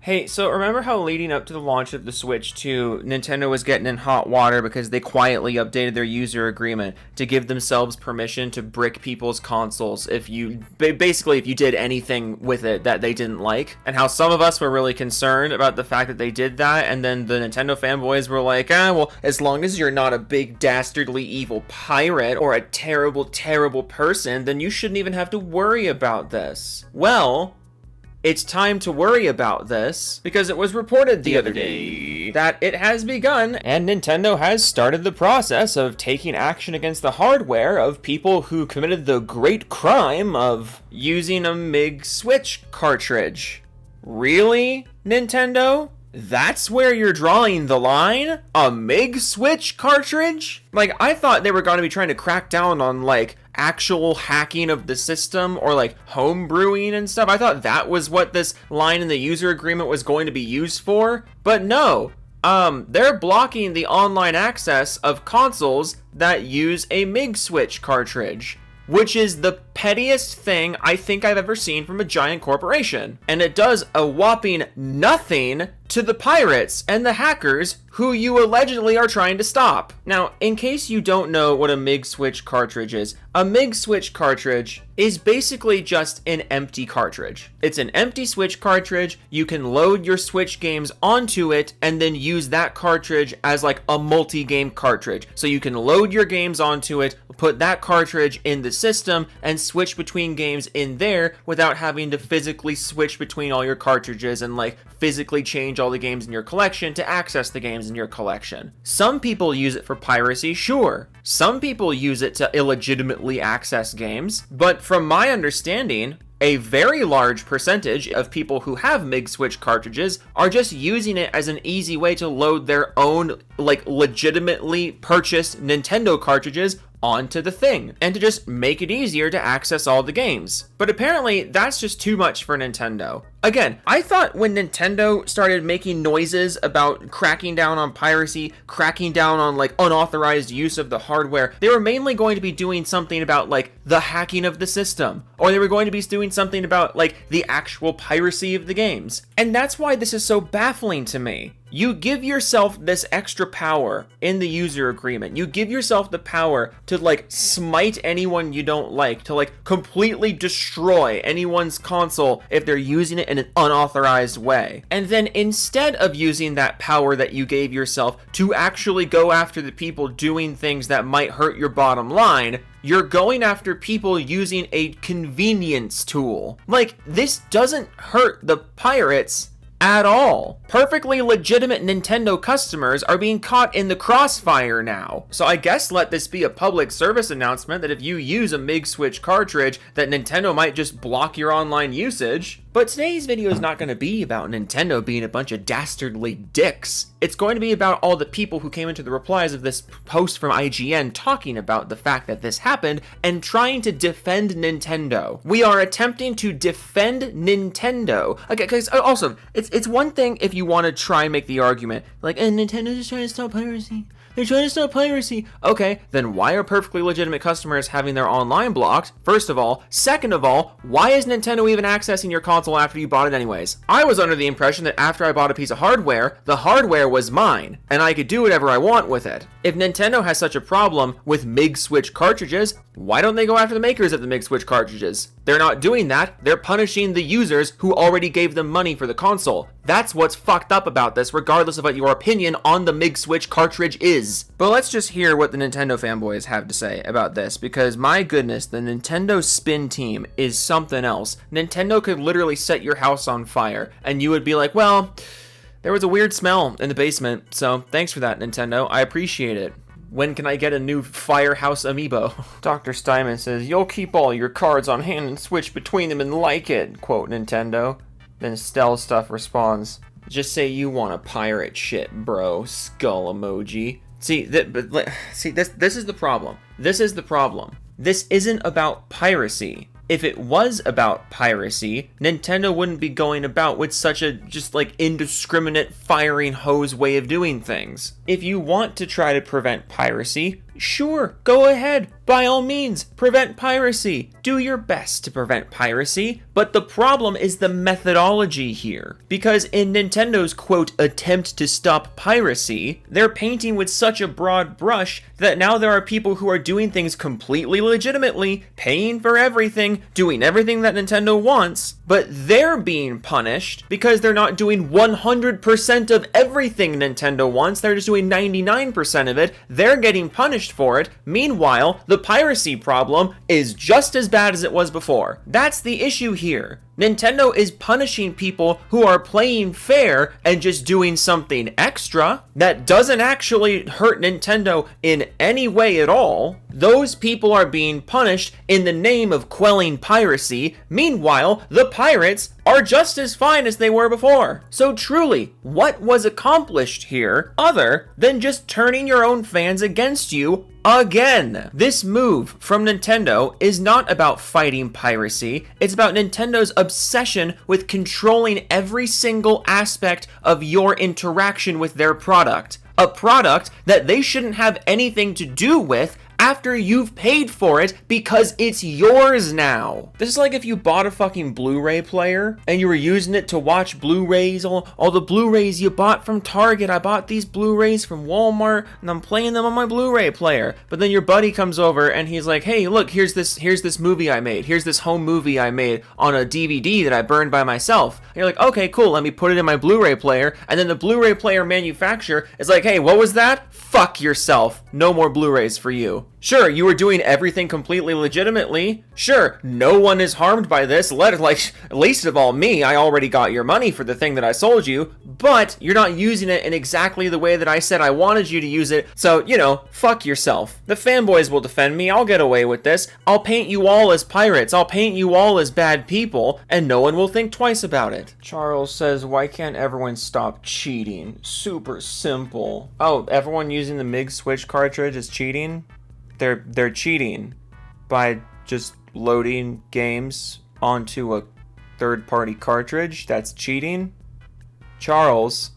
Hey, so remember how leading up to the launch of the Switch 2, Nintendo was getting in hot water because they quietly updated their user agreement to give themselves permission to brick people's consoles if you did anything with it that they didn't like? And how some of us were really concerned about the fact that they did that, and then the Nintendo fanboys were like, well, as long as you're not a big dastardly evil pirate or a terrible, terrible person, then you shouldn't even have to worry about this. Well, it's time to worry about this, because it was reported the other day that it has begun, and Nintendo has started the process of taking action against the hardware of people who committed the great crime of using a MIG Switch cartridge. Really, Nintendo? That's where you're drawing the line? A MIG Switch cartridge? Like, I thought they were going to be trying to crack down on, like, actual hacking of the system or, like, home brewing and stuff. I thought that was what this line in the user agreement was going to be used for. But no, they're blocking the online access of consoles that use a MIG Switch cartridge, which is the pettiest thing I think I've ever seen from a giant corporation. And it does a whopping nothing to the pirates and the hackers who you allegedly are trying to stop. Now, in case you don't know what a MIG Switch cartridge is, a MIG Switch cartridge is basically just an empty cartridge. It's an empty Switch cartridge. You can load your Switch games onto it and then use that cartridge as like a multi-game cartridge. So you can load your games onto it, put that cartridge in the system, and switch between games in there without having to physically switch between all your cartridges and like physically change all the games in your collection to access the games in your collection. Some people use it for piracy, sure. Some people use it to illegitimately access games, but from my understanding, a very large percentage of people who have MIG Switch cartridges are just using it as an easy way to load their own, like, legitimately purchased Nintendo cartridges onto the thing, and to just make it easier to access all the games. But apparently, that's just too much for Nintendo. Again, I thought when Nintendo started making noises about cracking down on piracy, cracking down on like unauthorized use of the hardware, they were mainly going to be doing something about like the hacking of the system, or they were going to be doing something about like the actual piracy of the games. And that's why this is so baffling to me. You give yourself this extra power in the user agreement. You give yourself the power to like smite anyone you don't like, to like completely destroy anyone's console if they're using it in an unauthorized way. And then instead of using that power that you gave yourself to actually go after the people doing things that might hurt your bottom line, you're going after people using a convenience tool. Like, this doesn't hurt the pirates at all. Perfectly legitimate Nintendo customers are being caught in the crossfire now. So I guess let this be a public service announcement that if you use a MIG Switch cartridge, that Nintendo might just block your online usage. But today's video is not going to be about Nintendo being a bunch of dastardly dicks. It's going to be about all the people who came into the replies of this post from IGN talking about the fact that this happened and trying to defend Nintendo. We are attempting to defend Nintendo. Okay, because also, it's one thing if you want to try and make the argument, like, Nintendo's just trying to stop piracy. They're trying to stop piracy. Okay, then why are perfectly legitimate customers having their online blocked? First of all. Second of all, why is Nintendo even accessing your console after you bought it anyways? I was under the impression that after I bought a piece of hardware, the hardware was mine, and I could do whatever I want with it. If Nintendo has such a problem with MIG Switch cartridges, why don't they go after the makers of the MIG Switch cartridges? They're not doing that. They're punishing the users who already gave them money for the console. That's what's fucked up about this, regardless of what your opinion on the MIG Switch cartridge is. But let's just hear what the Nintendo fanboys have to say about this, because my goodness, the Nintendo spin team is something else. Nintendo could literally set your house on fire, and you would be like, well, there was a weird smell in the basement, so thanks for that, Nintendo. I appreciate it. When can I get a new Firehouse amiibo? Dr. Steinman says, you'll keep all your cards on hand and switch between them and like it, quote Nintendo. Then Stell Stuff responds, just say you want to pirate shit, bro, skull emoji. See, this is the problem. This is the problem. This isn't about piracy. If it was about piracy, Nintendo wouldn't be going about with such a just like indiscriminate firing hose way of doing things. If you want to try to prevent piracy, sure, go ahead. By all means, prevent piracy. Do your best to prevent piracy. But the problem is the methodology here. Because in Nintendo's quote, attempt to stop piracy, they're painting with such a broad brush that now there are people who are doing things completely legitimately, paying for everything, doing everything that Nintendo wants, but they're being punished because they're not doing 100% of everything Nintendo wants. They're just doing 99% of it. They're getting punished for it. Meanwhile, the piracy problem is just as bad as it was before. That's the issue here. Nintendo is punishing people who are playing fair and just doing something extra that doesn't actually hurt Nintendo in any way at all. Those people are being punished in the name of quelling piracy. Meanwhile, the pirates are just as fine as they were before. So truly, what was accomplished here other than just turning your own fans against you again? This move from Nintendo is not about fighting piracy. It's about Nintendo's obsession with controlling every single aspect of your interaction with their product. A product that they shouldn't have anything to do with after you've paid for it because it's yours now. This is like if you bought a fucking Blu-ray player and you were using it to watch Blu-rays, all the Blu-rays you bought from Target. I bought these Blu-rays from Walmart and I'm playing them on my Blu-ray player. But then your buddy comes over and he's like, hey, look, here's this movie I made. Here's this home movie I made on a DVD that I burned by myself. And you're like, okay, cool, let me put it in my Blu-ray player. And then the Blu-ray player manufacturer is like, hey, what was that? Fuck yourself. No more Blu-rays for you. Sure, you were doing everything completely legitimately. Sure, no one is harmed by this. Least of all me. I already got your money for the thing that I sold you, but you're not using it in exactly the way that I said I wanted you to use it. So, fuck yourself. The fanboys will defend me. I'll get away with this. I'll paint you all as pirates. I'll paint you all as bad people, and no one will think twice about it. Charles says, why can't everyone stop cheating? Super simple. Oh, everyone using the MiG Switch cartridge is cheating? They're cheating by just loading games onto a third-party cartridge. That's cheating. Charles,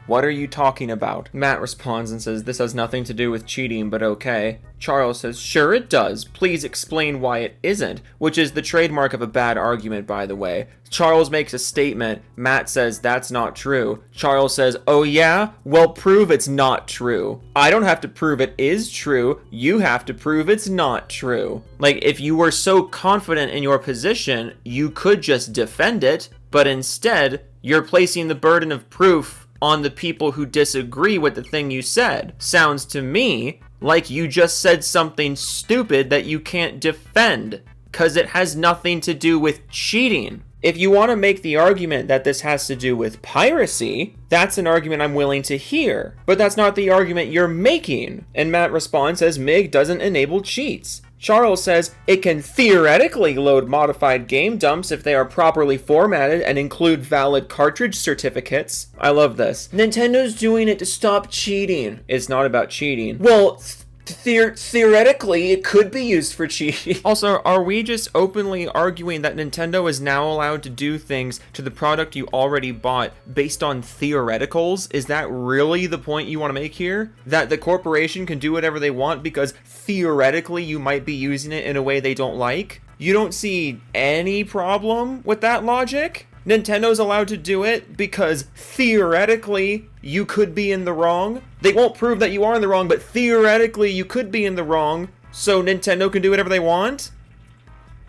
what are you talking about? Matt responds and says, this has nothing to do with cheating, but okay. Charles says, sure it does. Please explain why it isn't, which is the trademark of a bad argument, by the way. Charles makes a statement. Matt says, that's not true. Charles says, oh yeah? Well, prove it's not true. I don't have to prove it is true. You have to prove it's not true. Like, if you were so confident in your position, you could just defend it, but instead, you're placing the burden of proof on the people who disagree with the thing you said. Sounds to me like you just said something stupid that you can't defend, because it has nothing to do with cheating. If you want to make the argument that this has to do with piracy, that's an argument I'm willing to hear, but that's not the argument you're making. And Matt responds, says MiG doesn't enable cheats. Charles says it can theoretically load modified game dumps if they are properly formatted and include valid cartridge certificates. I love this. Nintendo's doing it to stop cheating. It's not about cheating. Well, theoretically, it could be used for cheating. Also, are we just openly arguing that Nintendo is now allowed to do things to the product you already bought based on theoreticals? Is that really the point you want to make here? That the corporation can do whatever they want because theoretically you might be using it in a way they don't like? You don't see any problem with that logic? Nintendo's allowed to do it because theoretically you could be in the wrong. They won't prove that you are in the wrong, but theoretically you could be in the wrong, so Nintendo can do whatever they want?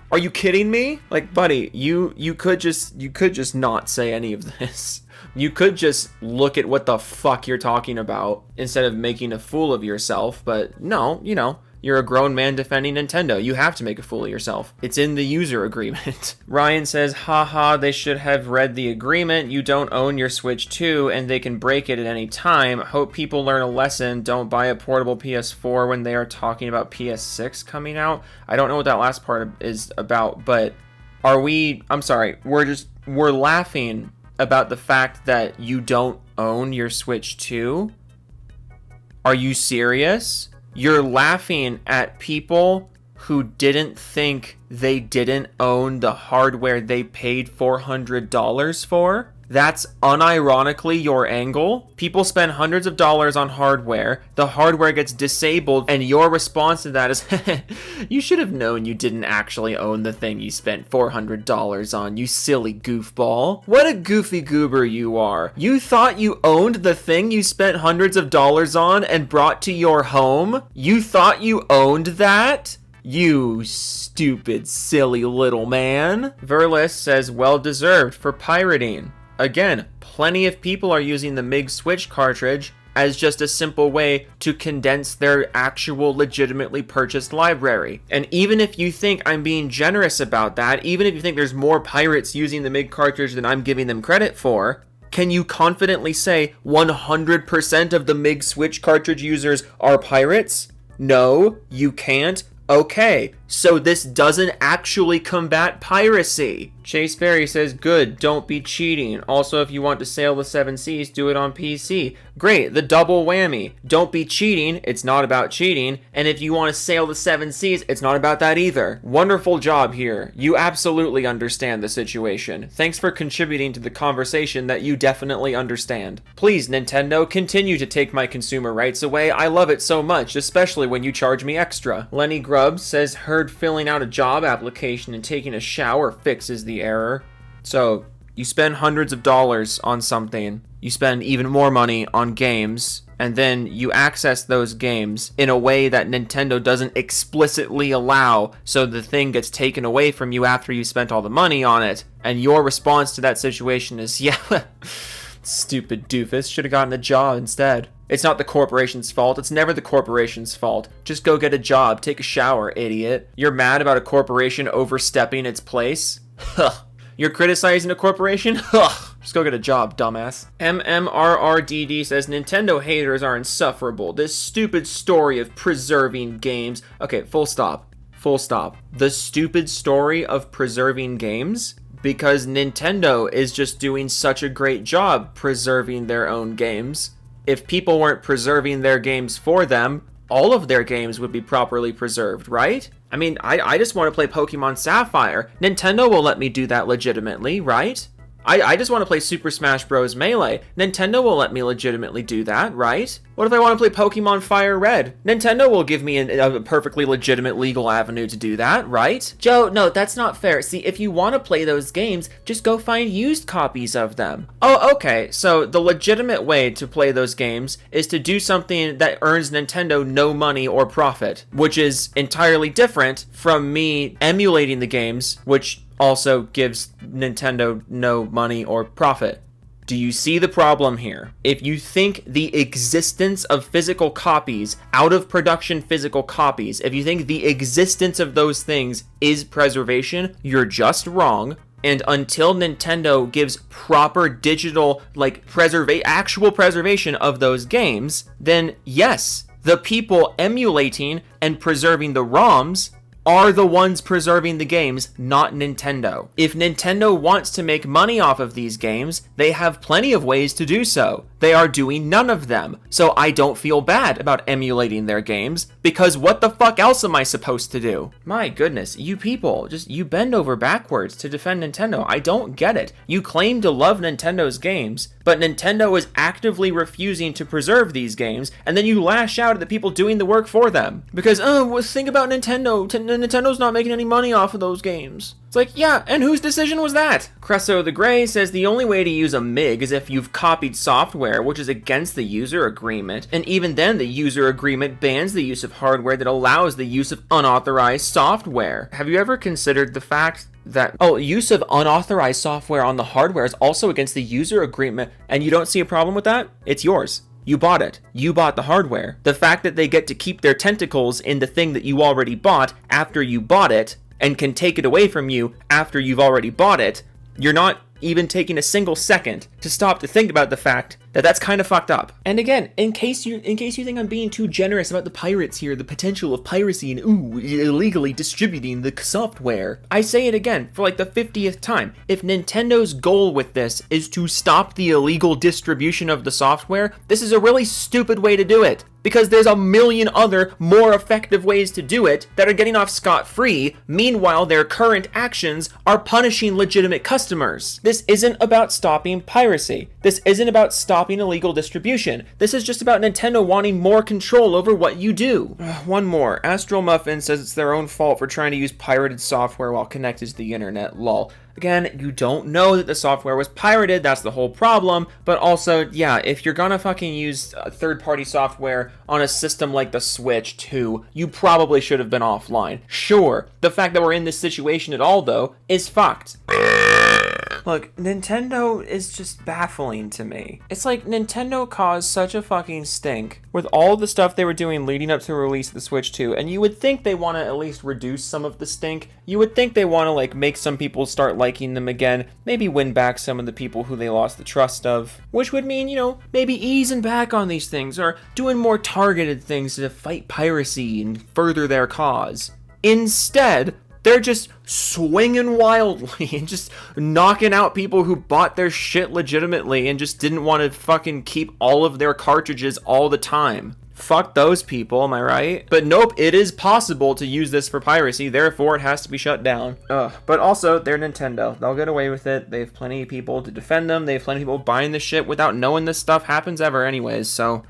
Are you kidding me? Like, buddy, you could just not say any of this. You could just look at what the fuck you're talking about instead of making a fool of yourself, but no, you're a grown man defending Nintendo. You have to make a fool of yourself. It's in the user agreement. Ryan says, haha, they should have read the agreement. You don't own your Switch 2 and they can break it at any time. Hope people learn a lesson. Don't buy a portable PS4 when they are talking about PS6 coming out. I don't know what that last part is about, but I'm sorry, we're laughing about the fact that you don't own your Switch 2? Are you serious? You're laughing at people who didn't think they didn't own the hardware they paid $400 for? That's unironically your angle? People spend hundreds of dollars on hardware, the hardware gets disabled, and your response to that is, you should have known you didn't actually own the thing you spent $400 on, you silly goofball. What a goofy goober you are. You thought you owned the thing you spent hundreds of dollars on and brought to your home? You thought you owned that? You stupid, silly little man. Verlis says, well deserved for pirating. Again, plenty of people are using the MiG Switch cartridge as just a simple way to condense their actual legitimately purchased library. And even if you think I'm being generous about that, even if you think there's more pirates using the MiG cartridge than I'm giving them credit for, can you confidently say 100% of the MiG Switch cartridge users are pirates? No, you can't. Okay, so this doesn't actually combat piracy. Chase Berry says, good, don't be cheating. Also, if you want to sail the 7 seas, do it on PC. Great, the double whammy. Don't be cheating, it's not about cheating. And if you want to sail the 7 seas, it's not about that either. Wonderful job here. You absolutely understand the situation. Thanks for contributing to the conversation that you definitely understand. Please, Nintendo, continue to take my consumer rights away. I love it so much, especially when you charge me extra. Lenny Grubbs says, heard filling out a job application and taking a shower fixes the error. So, you spend hundreds of dollars on something, you spend even more money on games, and then you access those games in a way that Nintendo doesn't explicitly allow, so the thing gets taken away from you after you spent all the money on it, and your response to that situation is, yeah, stupid doofus, should have gotten a job instead. It's not the corporation's fault. It's never the corporation's fault. Just go get a job. Take a shower, idiot. You're mad about a corporation overstepping its place? Huh. You're criticizing a corporation? Huh. Just go get a job, dumbass. MMRRDD says, Nintendo haters are insufferable. This stupid story of preserving games. Okay, full stop. Full stop. The stupid story of preserving games? Because Nintendo is just doing such a great job preserving their own games. If people weren't preserving their games for them, all of their games would be properly preserved, right? I mean, I just want to play Pokemon Sapphire. Nintendo will let me do that legitimately, right? I just want to play Super Smash Bros. Melee. Nintendo will let me legitimately do that, right? What if I want to play Pokemon Fire Red? Nintendo will give me a perfectly legitimate legal avenue to do that, right? Joe, no, that's not fair. See, if you want to play those games, just go find used copies of them. Oh, okay, so the legitimate way to play those games is to do something that earns Nintendo no money or profit, which is entirely different from me emulating the games, which also gives Nintendo no money or profit. Do you see the problem here? If you think the existence of physical copies, out of production physical copies, if you think the existence of those things is preservation, you're just wrong. And until Nintendo gives proper digital, actual preservation of those games, then yes, the people emulating and preserving the ROMs are the ones preserving the games, not Nintendo. If Nintendo wants to make money off of these games, they have plenty of ways to do so. They are doing none of them. So I don't feel bad about emulating their games, because what the fuck else am I supposed to do? My goodness, you people, you bend over backwards to defend Nintendo. I don't get it. You claim to love Nintendo's games, but Nintendo is actively refusing to preserve these games, and then you lash out at the people doing the work for them. Because, think about Nintendo. Nintendo's not making any money off of those games. It's like, yeah, and whose decision was that? Cresso the Grey says the only way to use a MiG is if you've copied software, which is against the user agreement, and even then the user agreement bans the use of hardware that allows the use of unauthorized software. Have you ever considered the fact that, use of unauthorized software on the hardware is also against the user agreement, and you don't see a problem with that? It's yours. You bought it. You bought the hardware. The fact that they get to keep their tentacles in the thing that you already bought after you bought it, and can take it away from you after you've already bought it, you're not even taking a single second to stop to think about the fact That's kind of fucked up. And again, in case you think I'm being too generous about the pirates here, the potential of piracy and illegally distributing the software, I say it again for like the 50th time. If Nintendo's goal with this is to stop the illegal distribution of the software, this is a really stupid way to do it. Because there's a million other, more effective ways to do it that are getting off scot-free. Meanwhile, their current actions are punishing legitimate customers. This isn't about stopping piracy. This isn't about stopping illegal distribution. This is just about Nintendo wanting more control over what you do. One more. Astral Muffin says it's their own fault for trying to use pirated software while connected to the internet. Lol. Again, you don't know that the software was pirated, that's the whole problem, but also, yeah, if you're gonna fucking use third-party software on a system like the Switch 2, you probably should have been offline. Sure, the fact that we're in this situation at all, though, is fucked. Look, Nintendo is just baffling to me. It's like Nintendo caused such a fucking stink with all the stuff they were doing leading up to the release of the Switch 2, and you would think they want to at least reduce some of the stink. You would think they want to like make some people start liking them again, maybe win back some of the people who they lost the trust of, which would mean, you know, maybe easing back on these things or doing more targeted things to fight piracy and further their cause. Instead, they're just swinging wildly and just knocking out people who bought their shit legitimately and just didn't want to fucking keep all of their cartridges all the time. Fuck those people, am I right? But nope, it is possible to use this for piracy, therefore it has to be shut down. But also, they're Nintendo. They'll get away with it. They have plenty of people to defend them. They have plenty of people buying this shit without knowing this stuff happens ever anyways, so...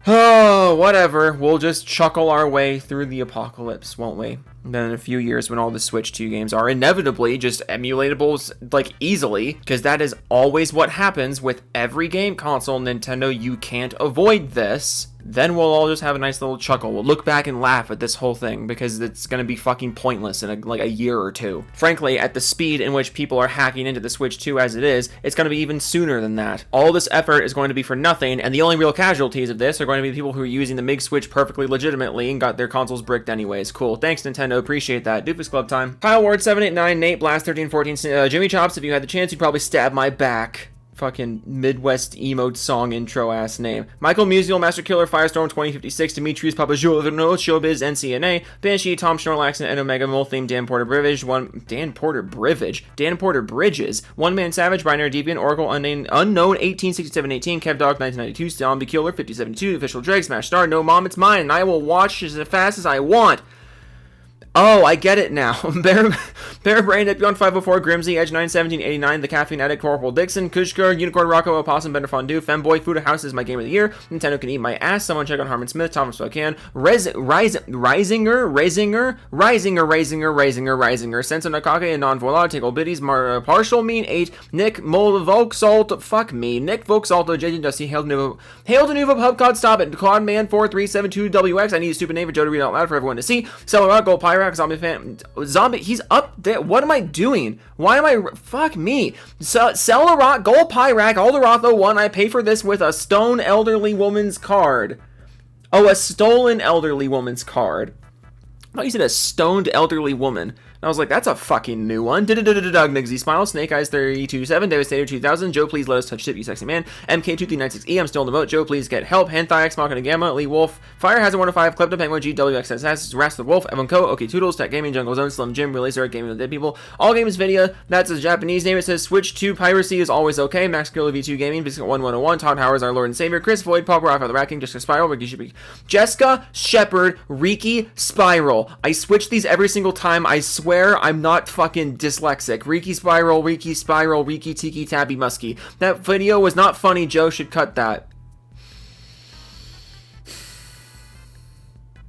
Oh, whatever. We'll just chuckle our way through the apocalypse, won't we? And then in a few years when all the Switch 2 games are inevitably just emulatable, like, easily, because that is always what happens with every game console, Nintendo, you can't avoid this. Then we'll all just have a nice little chuckle. We'll look back and laugh at this whole thing because it's going to be fucking pointless in like a year or two. Frankly, at the speed in which people are hacking into the Switch 2 as it is, it's going to be even sooner than that. All this effort is going to be for nothing, and the only real casualties of this are going to be the people who are using the MiG Switch perfectly legitimately and got their consoles bricked anyways. Cool. Thanks, Nintendo. Appreciate that. Doofus Club time. Kyle Ward 789, Nate Blast 1314, Jimmy Chops. If you had the chance, you'd probably stab my back. Fucking Midwest emo song intro ass name. Michael Musial, Master Killer, Firestorm 2056, Demetrius Papajolo, Showbiz, NCNA, Banshee, Tom Schnorlax, and Omega Multheme, Dan Porter Bridges, One Man Savage, Binary Deviant, Oracle, Unknown 186718, Kev Dog 1992, Zombie Killer 5072, Official Drake, Smash Star, No Mom, It's Mine, and I will watch as fast as I want. Oh, I get it now. Bear Brain, Beyond 504, Grimsy, Edge 91789, The Caffeine Addict, Corporal Dixon, Kushker, Unicorn Rocco, Opossum, Bender Fondue, Fanboy, Food House is my game of the year, Nintendo can eat my ass, someone check on Harmon Smith, Thomas Spokane, Risinger, Senso Nakake, and Non Voila, Tickle Biddies, Partial Mean 8, Nick Volksalt, fuck me, Nick Volksalto, JJ Dusty, Hail to Nuvo, Pubcod, Stop It, Claudeman 4372WX, I need a stupid name for Joe to read out loud for everyone to see, Celerock, Gold Pirate, Zombie fan, Zombie, he's up there. What am I doing? Why am I, fuck me. Celerock, Gold Pyrac, Alderotho 1, I pay for this with a stone elderly woman's card. Oh, a stolen elderly woman's card. I thought you said a stoned elderly woman. I was like, that's a fucking new one. Doug Nixie Smile, Snake Eyes 327, Devastator 2000, Joe, please let us touch tip, you sexy man. MK2396E, I'm still in the boat. Joe, please get help. Hentai X, Machina Gamma, Lee Wolf, Fire Hazard 105, Klepto Penguin, GWXSS, Rast the Wolf, Evan Co, OK Toodles, Tech Gaming, Jungle Zone, Slim Jim, Relay Zero, Gaming with Dead People, All Games Video, that's a Japanese name. It says Switch 2 piracy is always okay. Max Killer V2 Gaming, Biscuit 1101, Todd Howard, our Lord and Savior, Chris Void, Paul Raphael the Rat King, Jessica Spiral, Jessica Shepard, Riki Spiral. I switch these every single time. I swear I'm not fucking dyslexic. Riki Spiral, Riki Tiki Tabby Muskie. That video was not funny. Joe should cut that.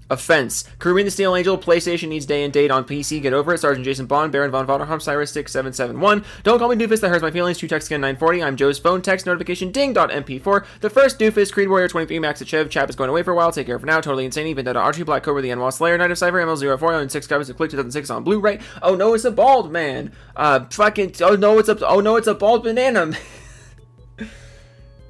Offense. Caribbean the Steel Angel, PlayStation needs day and date on PC, get over it. Sergeant Jason Bond, Baron Von Vonderham, Cyrus 6771. Don't call me Doofus, that hurts my feelings. 2 text again 940. I'm Joe's phone text notification ding.mp4. The first Doofus, Creed Warrior 23, Max Chev, Chap is going away for a while. Take care for now. Totally Insane, Vendetta Archie, Black Cobra, The Anwal Slayer, Night of Cypher, ML04, and 6 covers of Click 2006 on Blu-ray. Oh no, it's a bald man. Oh no, it's a bald banana.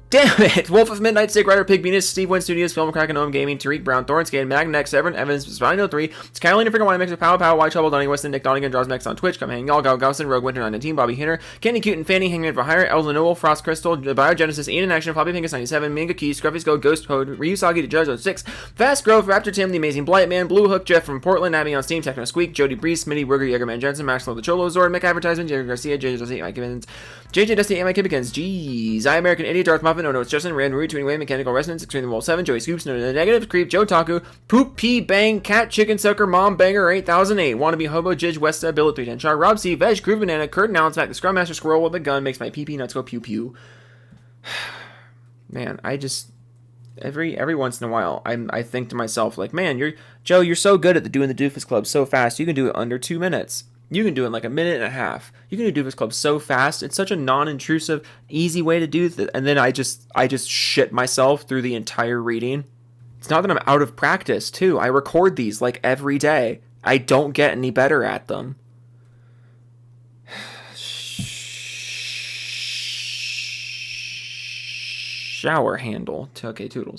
Damn it! Wolf of Midnight, Sick Rider, Pig Venus, Steve Wynn Studios, Film Kraken, Ohm Gaming, Tariq Brown, Thornscan, Magnex, Severin Evans, Spino 3, it's Carolina Freaking Wine Mix of Pow Pow, White Trouble, Donnie Weston, Nick Donegan, Draws Max on Twitch, Come Hang Y'all, Gal Gaussen, Rogue Winter 19, Bobby Hinner, Candy Cute and Fanny, Hangman for Hire, Elza Noel, Frost Crystal, Biogenesis, Ian in Action, Floppy Pinkus 97, Manga Keys, Scruffy's Go, Ghost Code, Ryusagi to Judge 06, Fast Growth, Raptor Tim, The Amazing Blight Man, Blue Hook, Jeff from Portland, Abby on Steam, Techno Squeak, Jody Breeze, Smitty, Wigger, Jägerman Jensen, Maxwell the Cholo Zord, Mick Advertisement, Jerry Garcia, JJ Dusty, Mike Gibbons, JJ Dusty, and Mike Kibbikins, Jeez, I American Idiot, Darth Muffin, Oh No, It's Justin, Rand, Root, Twin Way, Mechanical Resonance, Extreme the Wall 7, Joey Scoops, No The Negative, Creep, Joe Taku, Poop Pee Bang, Cat Chicken Sucker, Mom Banger 8008, Wannabe Hobo, Jidge, Westa, Bill 310 Char, Rob C, Veg, Groove Banana, Kurt Now, back the Scrum Master Squirrel with a gun, makes my pee nuts go pew pew. Man, I just every once in a while I think to myself like, man, you're so good at doing the Doofus Club so fast, you can do it under 2 minutes. You can do it in like a minute and a half. You can do Doofus Club so fast. It's such a non-intrusive, easy way to do it. And then I just shit myself through the entire reading. It's not that I'm out of practice, too. I record these like every day. I don't get any better at them. Shower handle. Okay, toodles.